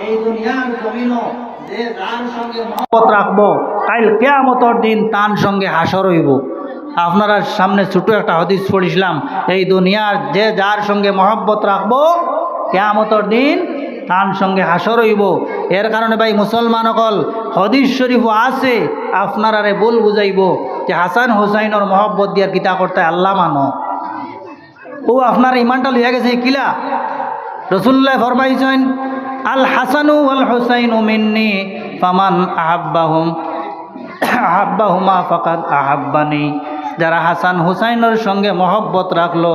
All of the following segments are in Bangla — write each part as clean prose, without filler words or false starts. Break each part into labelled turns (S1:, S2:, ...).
S1: এই দুনিয়ার জমিনও যে যার সঙ্গে মহব্বত রাখবো কাল কিয়ামতের দিন তার সঙ্গে হাসর হইব। আপনারা সামনে ছোট একটা হাদিস পড়িছিলাম, এই দুনিয়ার যে যার সঙ্গে মহব্বত রাখবো কিয়ামতের দিন তার সঙ্গে হাসর হইব। এর কারণে ভাই মুসলমান সকল হাদিস শরীফ আছে আপনারারে ভুল বুঝাইব যে হাসান হুসাইনের মহব্বত দিয়ার কিতা করতে আল্লাহ মানো। ও আপনার ইমানটা লইয়া গেছে কিলা? রাসূলুল্লাহ ফরমাইছেন আল হাসানু ওয়াল হুসাইনু মিন্নি ফামান আহাব্বাহুমা ফাকাদ আহাব্বানি। যারা হাসান হুসাইনের সঙ্গে মহব্বত রাখলো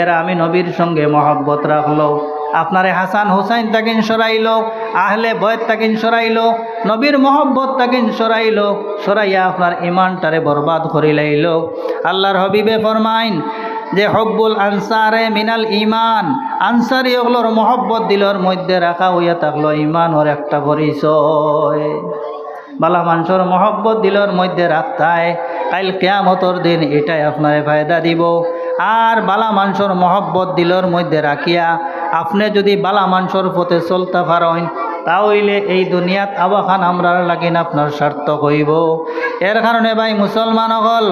S1: এরা আমি নবীর সঙ্গে মহব্বত রাখলো। আপনারে হাসান হুসাইন তাকিন সরাইলো, আহলে বয়ত তাকিন সরাইলো, নবীর মহব্বত তাকিন সরাইলো, সরাইয়া আপনার ইমানটারে বরবাদ করে লাইলো। আল্লাহর হাবিবে ফরমাইন যে হব্বুল আনসারে মিনাল ইমান, আনসারি ওগুলোর মহব্বত দিলর মধ্যে রাখা হইয়া থাকলো ইমানের একটা পরিচয়। বালা মানুষের মহব্বত দিলর মধ্যে রাখতায় কাল কিয়ামতের দিন এটাই আপনারে ফায়দা দিব। আর বালা মানুষের মহব্বত দিলর মধ্যে রাখিয়া আপনি যদি বালা মানুষের পথে চলতে পারেন তাহলে এই দুনিয়াত আবাখান আমরার লাগিন আপনার সার্থক হইব। এর কারণে ভাই মুসলমান হল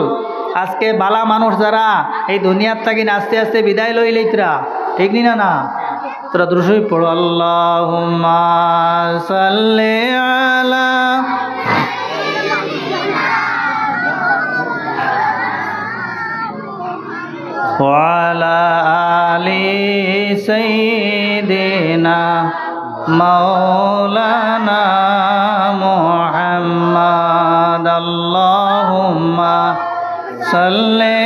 S1: আজকে বালা মানুষ যারা এই দুনিয়ার থাকিন আস্তে আস্তে বিদায় লই লইতরা, ঠিক নি না? তোরা দ্রুশই পড়ো আল্লাহুম্মা সাল্লি আলা ওয়ালা আলি সাইয়্যিদিনা মাওলানা মুহাম্মদ। আল্লাহুম্মা সাল্লি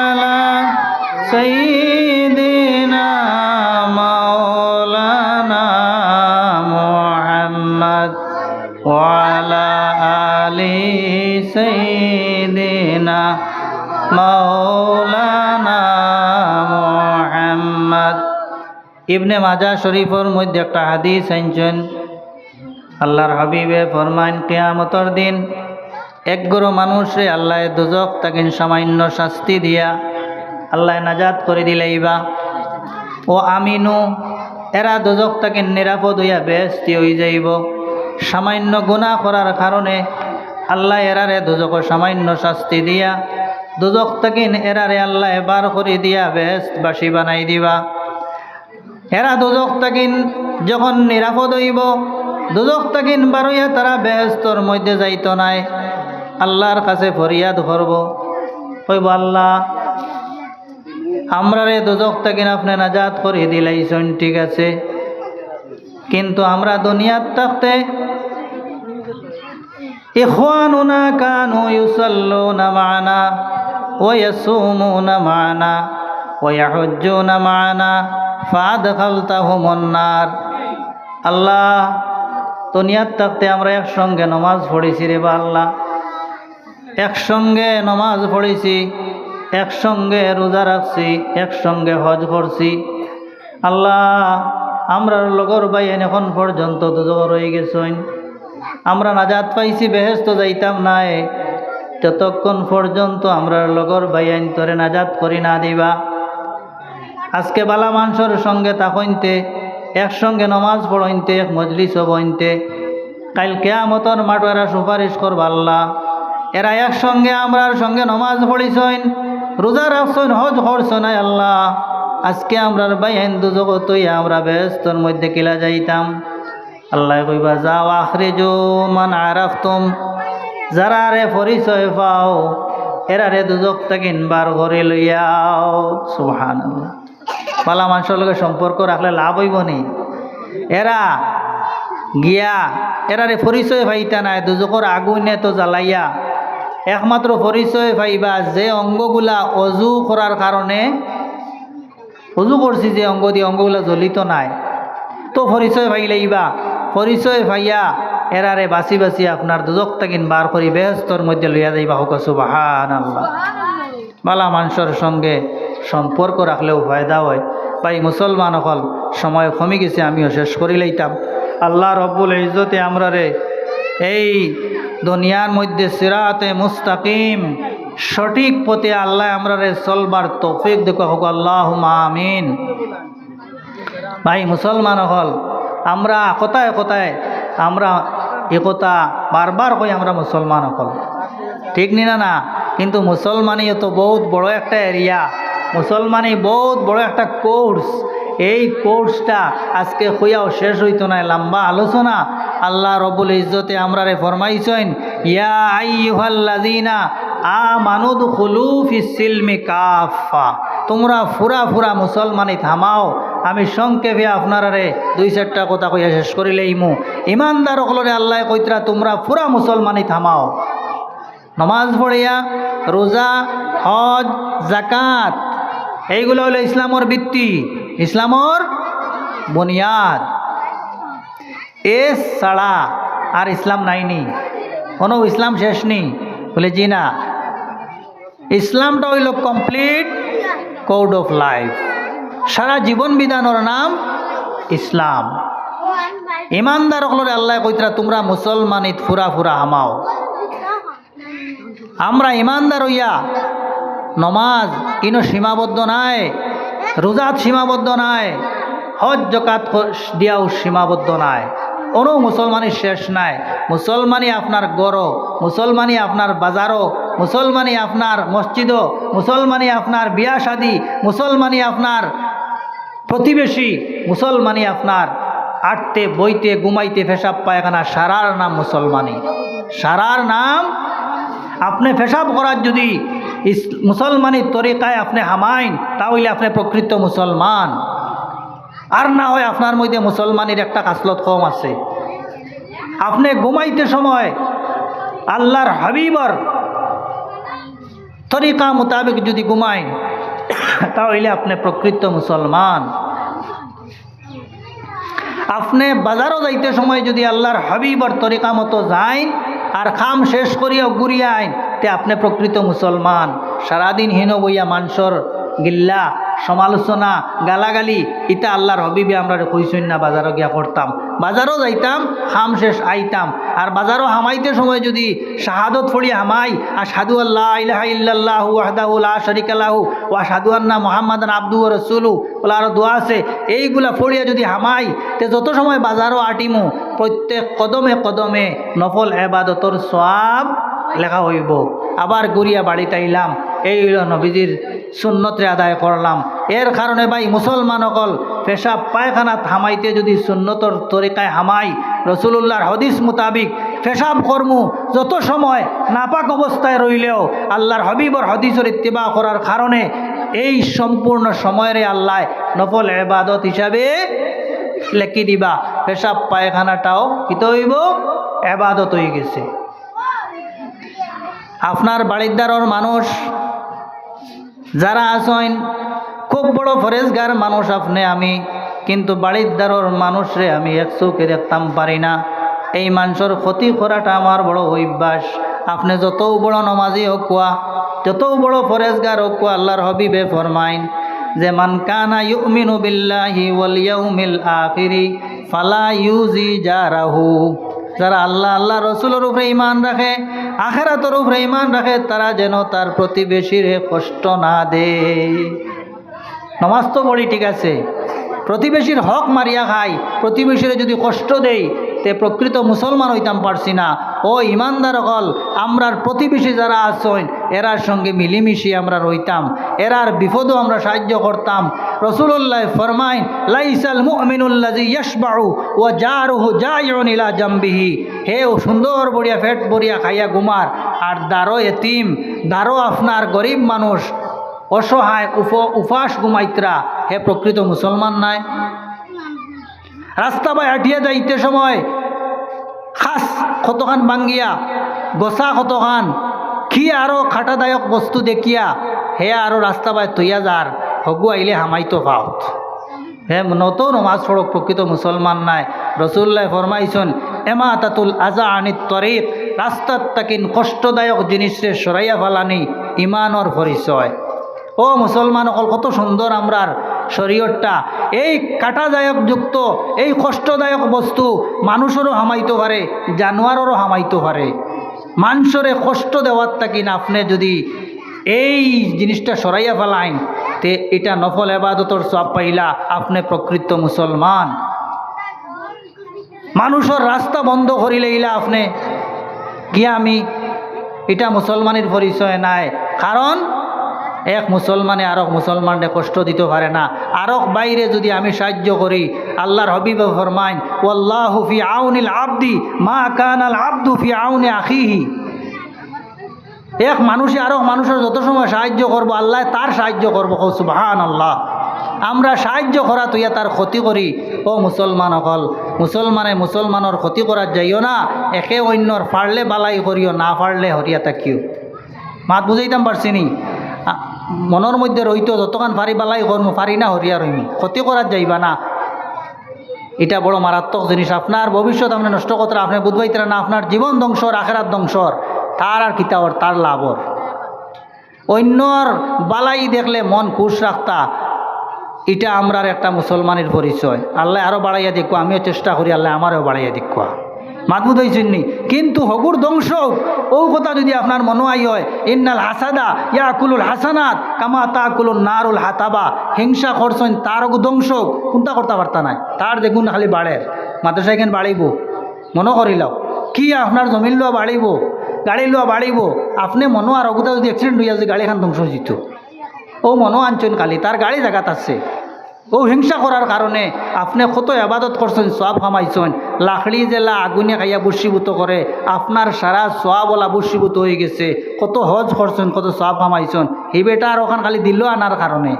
S1: আলা সাইয়্যিদিনা মাওলানা মুহাম্মদ ওয়ালা আলি সাইয়্যিদিনা মাওলানা মুহাম্মদ। ইবনে মাজাহ শরীফের মধ্যে একটা হাদিস আনছেন, আল্লাহর হাবিবে ফরমান কিয়ামতের দিন একগরো মানুষে আল্লাহ দোজখ তাকিন সামান্য শাস্তি দিয়া আল্লাহ নাজাত করে দিলাইবা। ও আমিনু এরা দোজখ তাকিন নিরাপদ হইয়া বেহেশতি হয়ে যাইব। সামান্য গুনাহ করার কারণে আল্লাহ এরারে দোজখ সামান্য শাস্তি দিয়া দোজখ তাকিন এরারে আল্লাহ বার করে দিয়া বেহেশতবাসী বানাই দিবা। এরা দোজখ তাকিন যখন নিরাপদ হইব দোজখ তাকিন বার হইয়া তারা বেহেশতর মধ্যে যাইত নাই, আল্লাহর কাছে ফরিয়াদ করব, কইব আল্লাহ আমরারে দোজখ তাকিন আপনি নাজাত করে দিলাইছেন, ঠিক আছে, কিন্তু আমরা দুনিয়াত থাকতে ইখওয়ানুনা কানু ইউসাল্লুনা মা'না ওয়া ইয়াসুমুনা মা'না ওয়া ইয়াহুজ্জুনা মা'না ফাআদখালতাহুমুন নার। আল্লাহ দুনিয়াত থাকতে আমরা একসঙ্গে নামাজ পড়েছি রে বা আল্লাহ, একসঙ্গে নামাজ পড়েছি, একসঙ্গে রোজা রাখছি, একসঙ্গে হজ করছি। আল্লাহ আমরার লগর বাইন এখন পর্যন্ত দুজো রয়ে গেছেন, আমরা নাজাত পাইছি বেহেশত যাইতাম নাই, যতক্ষণ পর্যন্ত আমরার লগর বাইন তোরে নাজাত করি না দিবা। আজকে বালা মানুষের সঙ্গে তাকইনতে একসঙ্গে নমাজ পড়ইনতে এক মজলিস বইনতে কাল কিয়ামতের মাঠ এরা সুপারিশ করবা আল্লাহ এরা একসঙ্গে আমরার সঙ্গে নমাজ পড়িছইন, রোজা রাখছইন, হজ করছন, আল্লাহ আজকে আমরার বাইন দুজগত আমরা বেহেশতর মধ্যে কিলা যাইতাম। আল্লাহ কইবা যাও আখরিজু মান আরাফতুম, যারা রে পরিচয় পাও এরারে দুজক তাকিন বার করে লইয়াও। সুবহানাল্লাহ। পালা মানুষের লগে সম্পর্ক রাখলে লাভ হইব নি? এরা গিয়া এরারে পরিচয় পাইতা নাই, দুজকর আগুনে তো জ্বালাইয়া একমাত্র পরিচয় পাইবা যে অঙ্গগুলা অজু করার কারণে অজু করছি, যে অঙ্গ দিয়ে অঙ্গগুলা জ্বলিত নাই, তো পরিচয় পাইলেইবা। পরিচয় পাইয়া এরারে বাঁচি বাঁচি আপনার দুজক তাকিন বার করি বেহেশতর মধ্যে লইয়া যাইবা। হোক সুবহানাল্লাহ। বালা মানুষের সঙ্গে সম্পর্ক রাখলেও ফায়দা হয়। ভাই মুসলমান হল সময় কমে গেছে, আমিও শেষ করি লইতাম। আল্লাহ রব্বুল ইজ্জতে আমরারে এই দুনিয়ার মধ্যে সিরাতে মুস্তাকিম সঠিক পথে আল্লাহ আমরারে চলবার তৌফিক দেখো। হোক আল্লাহুম্মা আমিন। ভাই মুসলমান হল আমরা কথায় কথায় আমরা একথা বারবার কই আমরা মুসলমান হল, ঠিক নি না? কিন্তু মুসলমানই তো বহুত বড় একটা এরিয়া, মুসলমানই বহুত বড় একটা কোর্স। এই কোর্সটা আজকে হইয়াও শেষ হইতো না, লম্বা আলোচনা। আল্লাহ রব্বুল ইজ্জতে আমরারে ফরমাইছেন, ইয়া আইয়ুহাল্লাযীনা আমানু দুখুলু ফিস-সিলমি কাফা, তোমরা ফুরা ফুরা মুসলমানই থামাও। আমি সংক্ষেপে আপনারারে 2-4টা কথা কইয়া শেষ করিলেইমু। ইমানদার সকলরে আল্লাহ কইতরা তোমরা ফুরা মুসলমানই থামাও, নমাজ পড়িয়া, রোজা, হজ, জাকাত, এইগুলো হলো ইসলামর ভিত্তি, ইসলামর বুনিয়াদ। এ ছাড়া আর ইসলাম নাইনি, কোনো ইসলাম শেষ নেই। বলে জি না, ইসলামটা হইল কমপ্লিট কোড অফ লাইফ, সারা জীবন বিধানের নাম ইসলাম। ইমানদার হলরে আল্লাহ কইতরা তোমরা মুসলমানিত ফুরা ফুরা হামাও। আমরা ইমানদার হইয়া নমাজ ইনো সীমাবদ্ধ নাই, রোজাত সীমাবদ্ধ নাই, হজ জাকাত দিয়াও সীমাবদ্ধ নাই, কোনো মুসলমানের শেষ নাই। মুসলমানই আপনার গড়, মুসলমানই আপনার বাজারও, মুসলমানই আপনার মসজিদও, মুসলমানই আপনার বিয়া শাদী, মুসলমানই আপনার প্রতিবেশী, মুসলমানই আপনার আটতে বইতে ঘুমাইতে পেশাব পায়খানা, সারার নাম মুসলমানই, সারার নাম। আপনি পেশাব করার যদি মুসলমানের তরিকায় আপনি হামাইন, তাহলে আপনি প্রকৃত মুসলমান। আর না হয় আপনার মধ্যে মুসলমানের একটা খাসলত কম আছে। আপনি ঘুমাইতে সময় আল্লাহর হাবিবর তরিকা মোতাবেক যদি ঘুমাইন, তাহলে আপনি প্রকৃত মুসলমান। আপনি বাজারও যাইতে সময় যদি আল্লাহর হাবিবর তরিকা মতো যাইন আর খাম শেষ করিয়াও ঘুরিয়া আইন, তে আপনি প্রকৃত মুসলমান। সারাদিন হীন বইয়া মানসর গিল্লা, সমালোচনা, গালাগালি, ইটা আল্লাহর হবিবে আমরা কইসইন না। বাজারও গিয়া করতাম, বাজারও যাইতাম, খাম শেষ আইতাম। আর বাজারও হামাইতে সময় যদি শাহাদত ফড়িয়া হামাই, আশহাদু আল্লা ইলাহা ইল্লাল্লাহু ওয়াহদাহু লা শারীকা লাহু ওয়া আশহাদু আন্না মুহাম্মাদান আবদুহু ওয়া রাসূলুহু, বলে আরও দোয়া আছে, এইগুলা ফড়িয়া যদি হামাই, তে যত সময় বাজারও আটিমু, প্রত্যেক কদমে কদমে নফল ইবাদতর সওয়াব লেখা হইব। আবার ঘুরিয়া বাড়িতে আইলাম, এই হইল নবীজির সুন্নতরে আদায় করলাম। এর কারণে ভাই মুসলমান অকল পেশাব পায়খানা হামাইতে যদি সুন্নতর তরিকায় হামাই, রসুলুল্লাহর হদিস মোতাবিক পেশাব কর্মু, যত সময় নাপাক অবস্থায় রইলেও আল্লাহর হবিবর হদিসের ইত্তিবা করার কারণে এই সম্পূর্ণ সময়ের আল্লাহ নফল ইবাদত হিসাবে লেখি দিবা। পেশাব পায়খানাটাও কিত হইব, ইবাদত হয়ে গেছে। আপনার বাড়িদারর মানুষ যারা আছেন, খুব বড় ফরেজগার মানুষ আপনি, আমি কিন্তু বাড়িদারর মানুষরে আমি এক চোখে দেখতাম পারি না। এই মানুষের ক্ষতি করাটা আমার বড় অভ্যাস। আপনি যত বড় নমাজি হোক কুয়া, যত বড় ফরেজগার হোক কুয়া, আল্লাহর হবিবে ফরমাইন যে মান কানা ইউমিনু বিল্লাহি ওয়াল ইয়াউমিল আখিরি ফালা ইউজি জারাহু, যারা আল্লাহ আল্লাহ রসুলের উপরে ইমান রাখে, আখিরাতের উপরে ইমান রাখে, তারা যেন তার প্রতিবেশীরে কষ্ট না দেয়। নমাজ তো পড়ি ঠিক আছে, প্রতিবেশীর হক মারিয়া খাই, প্রতিবেশীরে যদি কষ্ট দেই, তে প্রকৃত মুসলমান হইতাম পারছি না। ও ইমানদার হল, আমরার প্রতিবেশী যারা আছেন এরার সঙ্গে মিলিমিশি আমরা রইতাম, এরার বিপদও আমরা সাহায্য করতাম। রসুল্লাহ ফরমাইন লাইসাল মুমিনুল্লাযী ইয়াশবাউ ওয়া জারুহু জাইউন ইলা জামবিহি, হে ও সুন্দর বড়িয়া পেট ভরিয়া খাইয়া ঘুমার, আর দারো এতিম, দারো আপনার গরিব মানুষ অসহায় উপাস ঘুমাইতরা, হে প্রকৃত মুসলমান নাই। রাস্তা বাই হাঁটিয়া যাইতে সময় খাস কতখান ভাঙ্গিয়া, গোসা কতখান কি আরও খাটাদায়ক বস্তু দেখিয়া হে আরও রাস্তা বাই তৈয়া যার, হগু আইলে হামাইতো পাওত, হে নত নমাজ পড়ক, প্রকৃত মুসলমান নাই। রসুল্লাহ ফরমাইছেন এমাতাতুল আজা আনিত তরিক, রাস্তার তাকিন কষ্টদায়ক জিনিসরে সরাইয়া ফেলানি ইমানর পরিচয়। ও মুসলমান অকল কত সুন্দর আমরার শরীয়তটা, এই কাটাদায়ক যুক্ত এই কষ্টদায়ক বস্তু মানুষেরও হামাইতে পারে, জানোয়ারেরও হামাইতে পারে। মানুষরে কষ্ট দেওয়ার তাকিন আপনি যদি এই জিনিসটা সরাইয়া ফেলাইন, তে এটা নফল এবাদতর সব পাইলা আপনি প্রকৃত মুসলমান। মানুষের রাস্তা বন্ধ করিলেইলা আপনি গিয়া আমি এটা মুসলমানের পরিচয় নাই। কারণ এক মুসলমানে আরক মুসলমানকে কষ্ট দিতে পারে না। আরক বাইরে যদি আমি সাহায্য করি, আল্লাহর হাবিব ফরমাইন ওয়াল্লাহু ফি আউনিল আবদি মা কানাল আবদু ফি আউনি আখিহি। এক মানুষে আরক মানুষের যত সময় সাহায্য করবো আল্লাহ তার সাহায্য করবো। সুবহানাল্লাহ। আমরা সাহায্য করা তুইয়া তার ক্ষতি করি। ও মুসলমান অকল, মুসলমানের ক্ষতি করার যাইও না। একে অন্যর ফাড়লে বালাই করিও, না ফাড়লে হরিয়া থাকিও। মাত বুঝাইতাম পারছি নি? মনের মধ্যে রইতো যতক্ষণ ফারি বালাই করমু, ফারি না হরিয়া রইমি, ক্ষতি করার যাইবা না। এটা বড় মারাত্মক জিনিস। আপনার ভবিষ্যৎ আপনি নষ্ট করতে আপনি বুঝবাইতে না। আপনার জীবন ধ্বংসর, আখেরাত ধ্বংসর, তার আর কিতাবর তার লাভর। অন্যর বালাই দেখলে মন খুশ রাখতা, এটা আমরার একটা মুসলমানের পরিচয়। আল্লাহ আরও বাড়াইয়া দেখো, আমিও চেষ্টা করি আল্লাহ আমারও বাড়াইয়া দেখো। মাতবুদ হয়েছেননি? কিন্তু হগুর ধ্বংস ও কথা যদি আপনার মনে হয় ইন্নাল হাসাদা ইয়াকুলুল হাসানাত কামা তাকুলুন নারুল হাতাবা, হিংসা করছেন তার ধ্বংস কোনটা করতে পারতা নাই। তার দেখুন খালি বাড়ের মাদ্রাসা এখানে বাড়িব মনে করিলাও কি আপনার জমিন লোয়া বাড়িব, গাড়ি লোয়া বাড়িব। আপনি মনো আর অগুতা যদি অ্যাক্সিডেন্ট হইয়া যদি গাড়ি খান ধ্বংস হইত, ও মনো আনছেন খালি তার গাড়ি জায়গাত আছে। ও হিংসা করার কারণে আপনি কত আবাদত করছেন, সব কামাইছেন। লাকড়ি জেলা আগুনে খাইয়া বসীভূত করে আপনার সারা সওয়াবলা বসীভূত হয়ে গেছে। কত হজ করছেন, কত সব কামাইছেন। এই বেটা আর ওখান খালি দিল আনার কারণে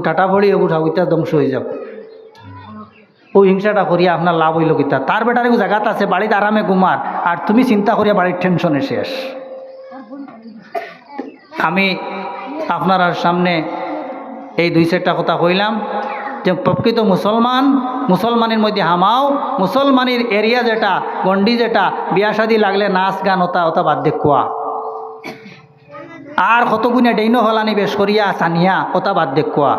S1: ঠাটা ভরি ওগুঠা ওইটা ধ্বংস হয়ে যাব। ও হিংসাটা করিয়া আপনার লাভ হইল কিতা? তার বেটার জায়গাত আছে, বাড়িতে আরামে ঘুমার, আর তুমি চিন্তা করিয়া বাড়ির টেনশনে শেষ। আমি আপনার সামনে এই দুই চারটা কথা কইলাম যে প্রকৃত মুসলমানের মধ্যে হামাও, মুসলমানের এরিয়া যেটা গন্ডি যেটা বিয়া শাদী লাগলে নাচ গান ওটা বাদ দেখুয়া, আর কত গুণে ডেইনো হলানি বেশ করিয়া সানিয়া ওটা বাদ দেখুয়া,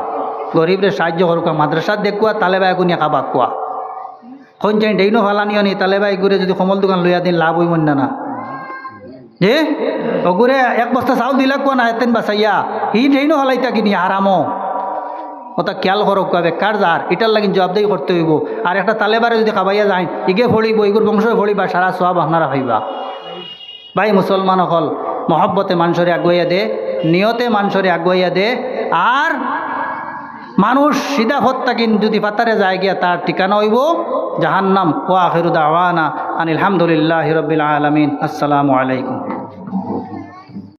S1: গরিবরে সাহায্য করুকা, মাদ্রাসাত দেখুয়া, তালেবাই গুনিয়া কাবা কুয়া। কোন চাই ডেইনো হলানিও নি তালেবাই ঘুরে যদি কমল দোকান লইয়া দিন লাভ হইব না যে ওগুরে এক বস্তা চাউল দিলা কোয়া না এতেন বাসাইয়া ই ডেইনো হলাইতা কিনি আরামো ওটা খেয়াল করক বেকার যার এটার লাগিন জবাবদারি করতে হইব। আর একটা তালেবারে যদি খাবাইয়া যায় ইগে ফড়িব, ইগুর বংশ ফড়িবা, সারা সব আপনারা হইবা। ভাই মুসলমান হল মহব্বতে মানুষরে আগুয়াইয়া দে, নিয়তে মানুষরে আগুয়াইয়া দে। আর মানুষ সিধা ফত্তাকিন যদি পাতারে যায় গিয়া তার ঠিকানা হইব জাহান্নাম। ওয়া আখিরু দাওয়ানা আনিল হামদুলিল্লাহি রাব্বিল আলামিন। আসসালামু আলাইকুম।